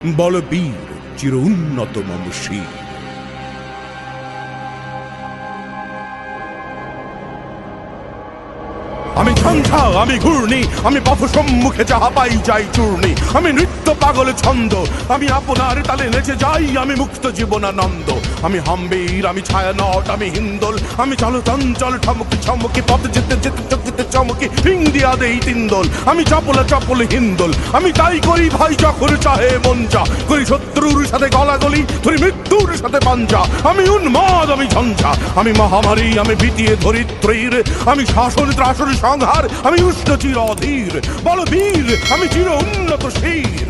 বলবীর চির উন্নত মম শির। আমি ঝঞ্ঝা, আমি ঘূর্ণি, আমি পথ সম্মুখে যাহা পাই যাই চূর্ণি। আমি নৃত্য পাগল ছন্দ, আমি আপনার তালে নেচে যাই, আমি মুক্ত জীবনানন্দ। আমি হাম্বীর, আমি ছায়ানট, আমি হিন্দোল, আমি চলচঞ্চল ঠমকি ছমকি, পথ যেতে যেতে চকিতে চমকি ইন্ডিয়া দেই তিন্দোল। আমি চপলা চপল হিন্দোল, আমি তাই করি ভাই যখন চাহে মন যা। করি শত্রুর সাথে গলাগলি, ধরি মৃত্যুর সাথে পাঞ্জা। আমি উন্মাদ, আমি ঝঞ্ঝা, আমি মহামারী, আমি ভীতিয়ে ধরিত্রীর। আমি শাসন ত্রাসন সংহার, আমি উষ্ণ চির অধীর। বলবীর, আমি চির উন্নত শির।